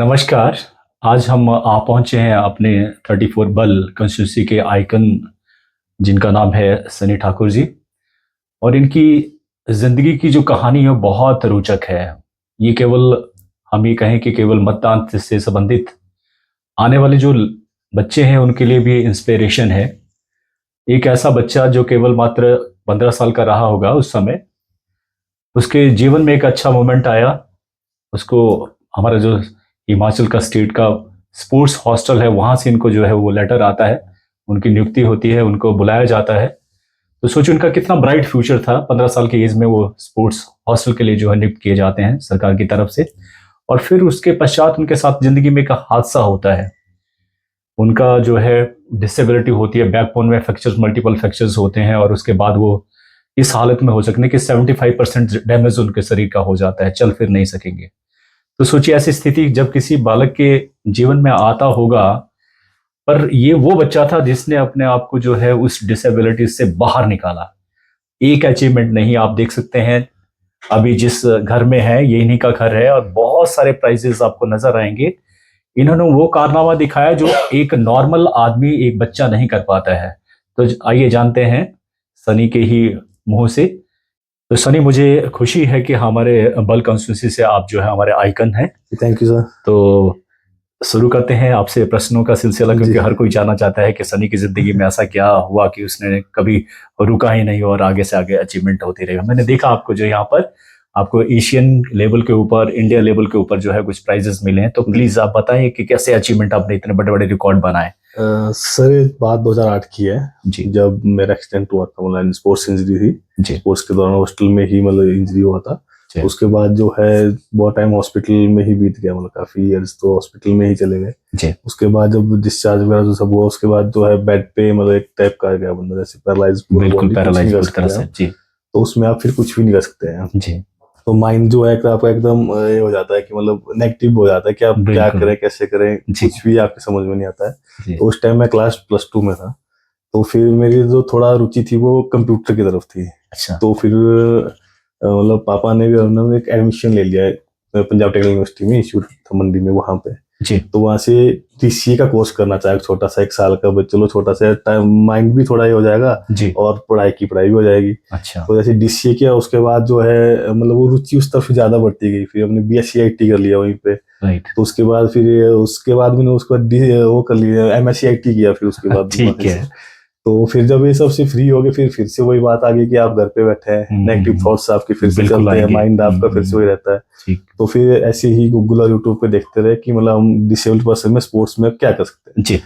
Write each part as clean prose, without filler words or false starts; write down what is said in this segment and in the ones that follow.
नमस्कार। आज हम आ पहुंचे हैं अपने 34 बल कंस्टिट्यूंसी के आइकन, जिनका नाम है सनी ठाकुर जी। और इनकी जिंदगी की जो कहानी है बहुत रोचक है। ये केवल हम ये कहें कि केवल मतदान से संबंधित आने वाले जो बच्चे हैं उनके लिए भी इंस्पिरेशन है। एक ऐसा बच्चा जो केवल मात्र 15 साल का रहा होगा उस समय, उसके जीवन में एक अच्छा मोमेंट आया। उसको हमारा जो हिमाचल का स्टेट का स्पोर्ट्स हॉस्टल है वहाँ से इनको जो है वो लेटर आता है, उनकी नियुक्ति होती है, उनको बुलाया जाता है। तो सोचो उनका कितना ब्राइट फ्यूचर था। 15 साल की एज में वो स्पोर्ट्स हॉस्टल के लिए जो है नियुक्त किए जाते हैं सरकार की तरफ से। और फिर उसके पश्चात उनके साथ जिंदगी में एक हादसा होता है। उनका जो है डिसेबिलिटी होती है, बैकबोन में फ्रैक्चर्स, मल्टीपल फ्रैक्चर्स होते हैं। और उसके बाद वो इस हालत में हो सकते हैं कि 75% डैमेज उनके शरीर का हो जाता है, चल फिर नहीं सकेंगे। तो सोचिए ऐसी स्थिति जब किसी बालक के जीवन में आता होगा। पर ये वो बच्चा था जिसने अपने आप को जो है उस डिसेबिलिटी से बाहर निकाला। एक अचीवमेंट नहीं, आप देख सकते हैं अभी जिस घर में है ये इन्हीं का घर है और बहुत सारे प्राइजेस आपको नजर आएंगे। इन्होंने वो कारनामा दिखाया जो एक नॉर्मल आदमी, एक बच्चा नहीं कर पाता है। तो आइए जानते हैं सनी के ही मुंह से। तो सनी, मुझे खुशी है कि हमारे बल कॉन्स्टिट्यूंसी से आप जो है हमारे आइकन हैं। Thank you sir. तो शुरू करते हैं आपसे प्रश्नों का सिलसिला, क्योंकि हर कोई जानना चाहता है कि सनी की जिंदगी में ऐसा क्या हुआ कि उसने कभी रुका ही नहीं और आगे से आगे अचीवमेंट होती रहेगा। मैंने देखा आपको जो यहाँ पर आपको एशियन लेवल के ऊपर, इंडिया लेवल के ऊपर जो है कुछ प्राइजेस मिले हैं। तो प्लीज आप बताएं कि कैसे अचीवमेंट आपने इतने बड़े बड़े रिकॉर्ड बनाए। सर ये बात 2008 की है जी जब मेरा एक्सीडेंट हुआ था। मतलब स्पोर्ट्स इंजरी थी जी स्पोर्ट्स के दौरान हॉस्टल में ही मतलब इंजरी हुआ था। जी। उसके बाद जो है बहुत टाइम हॉस्पिटल में ही बीत गया, मतलब काफी इयर्स तो हॉस्पिटल में ही चले गए जी। उसके बाद जब डिस्चार्ज वगैरह जो सब हुआ उसके बाद जो है बेड पे मतलब एक टाइप का आ गया बंदा, जैसे पैरालाइज, बिल्कुल पैरालाइज पूरी तरह से। जी तो उसमें आप फिर कुछ भी नहीं कर सकते हैं। जी। तो माइंड जो है आपका एकदम ये हो जाता है कि मतलब नेगेटिव हो जाता है कि आप क्या बिल्कुल। करें, कैसे करें, जी कुछ भी आपके समझ में नहीं आता है। जी। तो उस टाइम मैं क्लास +2 में था। तो फिर मेरी जो थोड़ा रुचि थी वो कंप्यूटर की तरफ थी। अच्छा। तो फिर मतलब पापा ने भी उन्होंने एक एडमिशन ले लिया है पंजाब टेक्निकल यूनिवर्सिटी में, इंस्टीट्यूट था मंडी में, वहाँ पे। जी तो वहाँ से DCA का कोर्स करना चाहे, छोटा सा 1 साल का, चलो छोटा सा टाइम, माइंड भी थोड़ा ये हो जाएगा जी। और पढ़ाई की पढ़ाई भी हो जाएगी। अच्छा। तो जैसे DCA किया उसके बाद जो है मतलब वो रुचि उस तरफ ज्यादा बढ़ती गई। फिर हमने BSc IT कर लिया वहीं पे। राइट। तो उसके बाद मैंने उसके बाद वो कर लिया, MSc IT किया फिर उसके बाद ठीक दोबारा से। है। तो फिर जब ये सब से फ्री हो गए फिर से वही बात आ गई कि आप घर पे बैठे हैं, नेगेटिव थॉट्स आपके फिर से बिल्कुल चलते हैं, आएंगे। माइंड आपका फिर से वही रहता है। ठीक। तो फिर ऐसे ही गूगल और यूट्यूब पे देखते रहे कि मतलब हम डिसेबल्ड पर्सन में स्पोर्ट्स में क्या कर सकते हैं, जी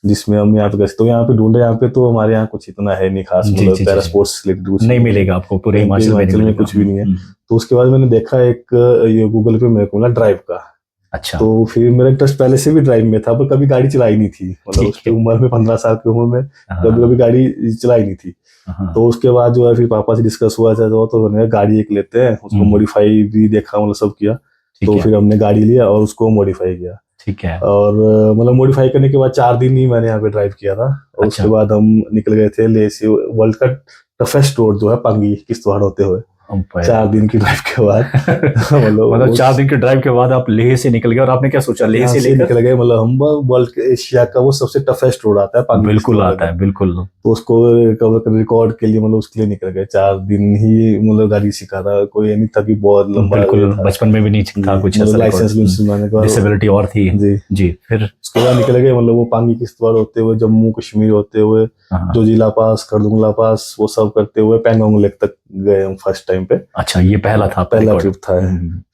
जिसमें हम यहाँ पे कर सकते। तो यहाँ पे ढूंढे, यहाँ पे तो हमारे यहाँ कुछ इतना है नहीं खास, जी मतलब जी पैरा जी। स्पोर्ट्स रिलेटेड कुछ नहीं मिलेगा आपको, पूरे हिमाचल में नहीं में मिलेगा। कुछ भी नहीं है। तो उसके बाद मैंने देखा एक ये गूगल पे मेरे को मिला ड्राइव का। अच्छा। तो फिर मेरा इंटरेस्ट पहले से भी ड्राइव में था, पर कभी गाड़ी चलाई नहीं थी, मतलब ठीक उसकी है। उम्र में 15 साल की उम्र में कभी हाँ कभी गाड़ी चलाई नहीं थी। हाँ। तो उसके बाद जो है फिर पापा से डिस्कस हुआ था तो मैंने कहा गाड़ी एक लेते हैं, उसको मॉडिफाई भी देखा, मतलब सब किया। ठीक तो है। फिर हमने गाड़ी लिया और उसको मॉडिफाई किया। ठीक है। और मतलब मॉडिफाई करने के बाद 4 दिन ही मैंने यहाँ पे ड्राइव किया था। और उसके अच्छा। बाद हम निकल गए थे ले से, वर्ल्ड का टफेस्ट रोड जो है पांगी किश्तवाड़ होते हुए, 4 दिन की ड्राइव के बाद मतलब 4 दिन के ड्राइव के बाद आप लेह से निकल गए। और आपने क्या सोचा लेह यहाँ से से लेकर? निकल गए, मतलब हम वर्ल्ड एशिया का वो सबसे टफेस्ट रोड आता है पांगी बिल्कुल किश्तवाड़ आता का। है, बिल्कुल। तो उसको कवर कर रिकॉर्ड के लिए मतलब उसके लिए निकल गए। 4 दिन ही मतलब गाड़ी सीखा था, कोई ये नहीं था कि बहुत लंबा ये बिल्कुल, था। बचपन में भी नहीं था कुछ मतलब ऐसा लाइसेंस रिकॉर्ड, बनाने के बाद डिसेबिलिटी और थी। जी जी फिर? उसके बाद निकल गए, मतलब वो पांगी किश्तवाड़ होते हुए, जम्मू कश्मीर होते हुए, हाँ। जोजिला पास, खरदुंगला पास, वो सब करते हुए पैंगोंग लेक तक गए हम फर्स्ट टाइम पे। अच्छा, ये पहला था आपका पहला रिकॉर्ड? ट्रिप था।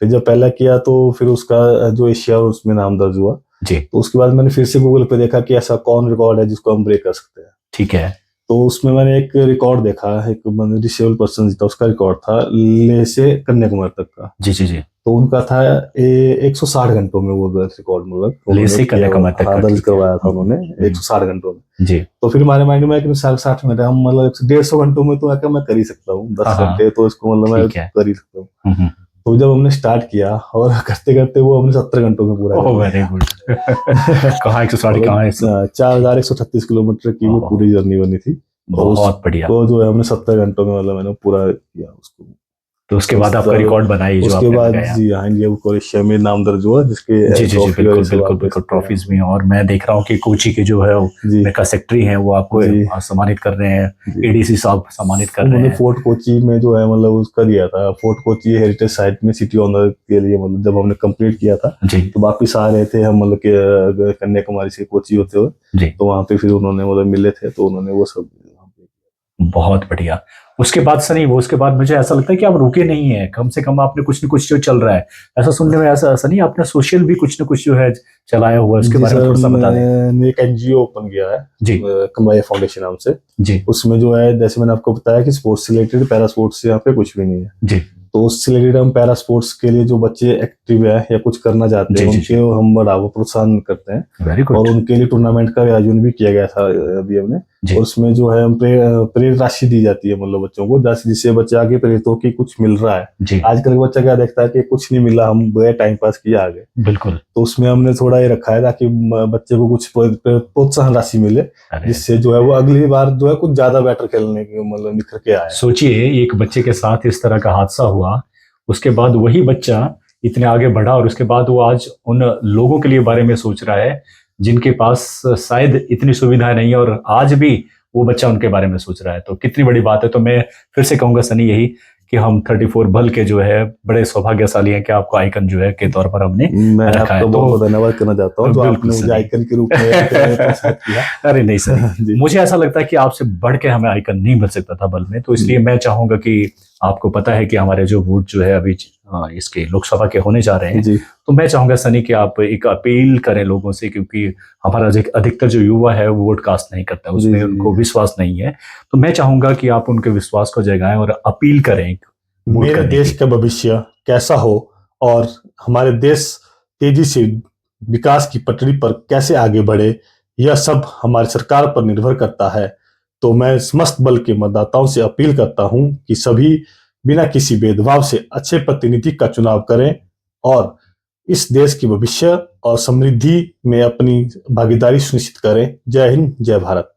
फिर जब पहला किया तो फिर उसका जो एशिया और उसमें नाम दर्ज हुआ। जी तो उसके बाद मैंने फिर से गूगल पे देखा कि ऐसा कौन रिकॉर्ड है जिसको हम ब्रेक कर सकते हैं। ठीक है। तो उसमें मैंने एक रिकॉर्ड देखा, एक डिसेबल पर्सन था, उसका रिकॉर्ड था लेह से कन्याकुमारी तक का। जी जी जी। तो उनका था 160 घंटों में वो रिकॉर्ड, मतलब लेह से कन्याकुमारी तक का, दर्ज ठीक है। करवाया था उन्होंने 160 घंटों में। जी। तो फिर हमारे माइंड में 60 घंटे हम मतलब 150 घंटों में तो आकर मैं कर ही सकता हूँ, 10 हाँ, घंटे तो इसको मतलब मैं ठीक है। कर ही सकता हूँ। तो जब हमने स्टार्ट किया और करते करते वो हमने 70 घंटों में पूरा ओह वेरी गुड। कहाँ 160, कहाँ 4136 किलोमीटर की वो ओह, पूरी जर्नी बनी थी। और बहुत बढ़िया। उसको जो है हमने 70 घंटों में मतलब मैंने पूरा किया उसको। तो उसके बाद आपका रिकॉर्ड बनाई जो उसके आपने बाद लगाया। जी हाँ, इंडिया बुक एशिया में नाम दर्ज हुआ, जिसके जी जी जी, ट्रॉफी बिल्कुल वगैरह सब बिल्कुल आप देख बिल्कुल, सकते हैं। ट्रॉफीज में। और मैं देख रहा हूँ कि कोची के जो है जी मेका सेक्रेटरी हैं वो आपको जी सम्मानित कर रहे हैं, जी। एडीसी साहब सम्मानित कर रहे उन्होंने हैं। फोर्ट कोची में जो है मतलब उसका दिया था, फोर्ट कोची हेरिटेज साइट में सिटी ऑनर के लिए, मतलब जब हमने कंप्लीट किया था जी तो वापिस आ रहे थे हम, मतलब कि कन्याकुमारी से कोची होते हुए, जी, तो वहाँ पे फिर उन्होंने मतलब मिले थे, तो उन्होंने वो सब। बहुत बढ़िया। उसके बाद सनी, वो उसके बाद मुझे ऐसा लगता है कि आप रुके नहीं है, कम से कम आपने कुछ न कुछ जो चल रहा है, ऐसा सुनने में ऐसा सनी आपने सोशल भी कुछ न कुछ जो है चलाया हुआ है, उसके जी बारे में सर, थोड़ा सा बता दें। मैंने एक एनजीओ ओपन किया है जी कमाया फाउंडेशन नाम से। जी उसमें जो है, जैसे मैंने आपको बताया कि स्पोर्ट्स से रिलेटेड, पैरा स्पोर्ट्स से यहाँ पे कुछ भी नहीं है, जी तो उससे रिलेटेड हम पैरा स्पोर्ट्स के लिए जो बच्चे एक्टिव है या कुछ करना चाहते जी हैं जी उनके जी, हम बढ़ावा प्रोत्साहन करते हैं। वेरी और गुड। उनके लिए टूर्नामेंट का भी आयोजन भी किया गया था अभी हमने। जी और उसमें जो है हम प्रेरित राशि दी जाती है, मतलब बच्चों को, जिससे बच्चे आगे प्रेरित होकर कुछ मिल रहा है। जी, आजकल का बच्चा क्या देखता है कि कुछ नहीं मिला, हम गए टाइम पास किया आगे। बिल्कुल। तो उसमें हमने थोड़ा ये रखा है ताकि बच्चे को कुछ प्रोत्साहन राशि मिले, अरे जिससे जो है वो अगली बार जो है कुछ ज्यादा बेटर खेलने की मतलब निखर के आए। सोचिए, एक बच्चे के साथ इस तरह का हादसा हुआ, उसके बाद वही बच्चा इतने आगे बढ़ा और उसके बाद वो आज उन लोगों के लिए बारे में सोच रहा है जिनके पास शायद इतनी सुविधाएं नहीं है, और आज भी वो बच्चा उनके बारे में सोच रहा है। तो कितनी बड़ी बात है। तो मैं फिर से कहूंगा सनी यही कि हम 34 बल के जो है बड़े सौभाग्यशाली हैं कि आपको आइकन जो है के तौर पर हमने मैं रखा आपका है। बहुत तो बहुत धन्यवाद करना चाहता हूँ, जो बिल्कुल आपने मुझे सनी। आइकन के रूप में प्रोत्साहित किया। अरे नहीं सनी, जी मुझे ऐसा लगता है कि आपसे बढ़ के हमें आइकन नहीं मिल सकता था बल में, तो इसलिए मैं चाहूंगा कि आपको पता है कि हमारे जो वोट जो है अभी इसके लोकसभा के होने जा रहे हैं, जी तो मैं चाहूंगा सनी कि आप एक अपील करें लोगों से, क्योंकि हमारा जो अधिकतर जो युवा है वो वोट कास्ट नहीं करता है, जी उसमें जी उनको जी। विश्वास नहीं है। तो मैं चाहूंगा कि आप उनके विश्वास को जगाएं और अपील करें वोट मेरे करने देश की। का भविष्य कैसा हो और हमारे देश तेजी से विकास की पटरी पर कैसे आगे बढ़े, यह सब हमारी सरकार पर निर्भर करता है। तो मैं समस्त बल के मतदाताओं से अपील करता हूं कि सभी बिना किसी भेदभाव से अच्छे प्रतिनिधि का चुनाव करें और इस देश की भविष्य और समृद्धि में अपनी भागीदारी सुनिश्चित करें। जय हिंद, जय भारत।